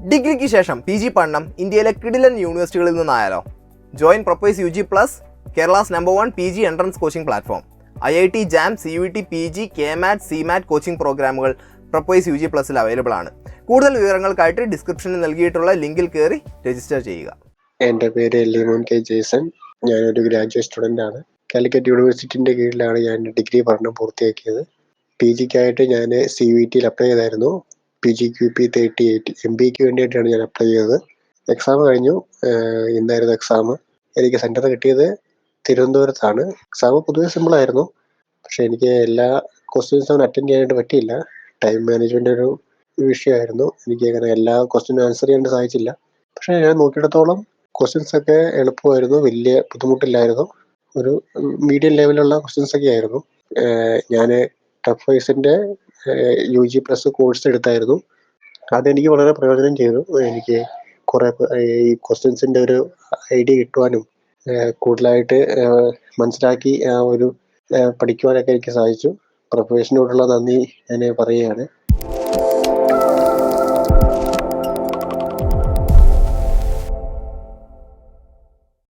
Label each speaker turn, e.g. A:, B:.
A: ഡിഗ്രിക്ക് ശേഷം PG പഠനം ഇന്ത്യയിലെ കിടിലൻ യൂണിവേഴ്സിറ്റികളിൽ നിന്നായാലോ? Join Propaise UG+, Kerala's No.1 PG entrance coaching platform. IIT JAM, CUET, PG, KMAT, CMAT coaching പ്രോഗ്രാമുകൾ പ്രൊപ്പൈസ് UG+ൽ അവൈലബിൾ ആണ്. കൂടുതൽ വിവരങ്ങൾക്കായിട്ട് ഡിസ്ക്രിപ്ഷനിൽ നൽകിയിട്ടുള്ള ലിങ്കിൽ കയറി രജിസ്റ്റർ ചെയ്യുക.
B: എൻ്റെ പേര് ലീമോൻ K. ജേസൺ. ഞാനൊരു ഗ്രാജുവേറ്റ് സ്റ്റുഡൻ്റ് ആണ്. കാലിക്കറ്റ് യൂണിവേഴ്സിറ്റിൻ്റെ കീഴിലാണ് ഞാൻ ഡിഗ്രി പഠനം പൂർത്തിയാക്കിയത്. PGക്കായിട്ട് ഞാൻ CUETയിൽ അപ്ലൈ ചെയ്തായിരുന്നു. PGQP38 MBAക്ക് വേണ്ടിയിട്ടാണ് ഞാൻ അപ്ലൈ ചെയ്തത്. എക്സാം കഴിഞ്ഞു. ഇന്നായിരുന്നു എക്സാം. എനിക്ക് സെൻറ്റർ കിട്ടിയത് തിരുവനന്തപുരത്താണ്. എക്സാം പൊതുവെ സിമ്പിളായിരുന്നു. പക്ഷേ എനിക്ക് എല്ലാ ക്വസ്റ്റ്യൻസും അറ്റൻഡ് ചെയ്യാനായിട്ട് പറ്റിയില്ല. ടൈം മാനേജ്മെൻ്റ് ഒരു വിഷയമായിരുന്നു. എനിക്ക് അങ്ങനെ എല്ലാ ക്വസ്റ്റ്യനും ആൻസർ ചെയ്യാൻ സാധിച്ചില്ല. പക്ഷേ ഞാൻ നോക്കിയിടത്തോളം ക്വസ്റ്റ്യൻസൊക്കെ എളുപ്പമായിരുന്നു. വലിയ ബുദ്ധിമുട്ടില്ലായിരുന്നു. ഒരു മീഡിയം ലെവലുള്ള ക്വസ്റ്റ്യൻസൊക്കെ ആയിരുന്നു. ഞാൻ Prepwiseൻ്റെ UG+ കോഴ്സ് എടുത്തായിരുന്നു. അതെനിക്ക് വളരെ പ്രയോജനം ചെയ്തു. എനിക്ക് കുറേ ഈ ക്വസ്റ്റ്യൻസിൻ്റെ ഒരു ഐഡിയ കിട്ടുവാനും കൂടുതലായിട്ട് മനസ്സിലാക്കി പഠിക്കുവാനൊക്കെ എനിക്ക് സാധിച്ചു. Prepwiseനോടുള്ള നന്ദി ഞാൻ പറയുകയാണ്.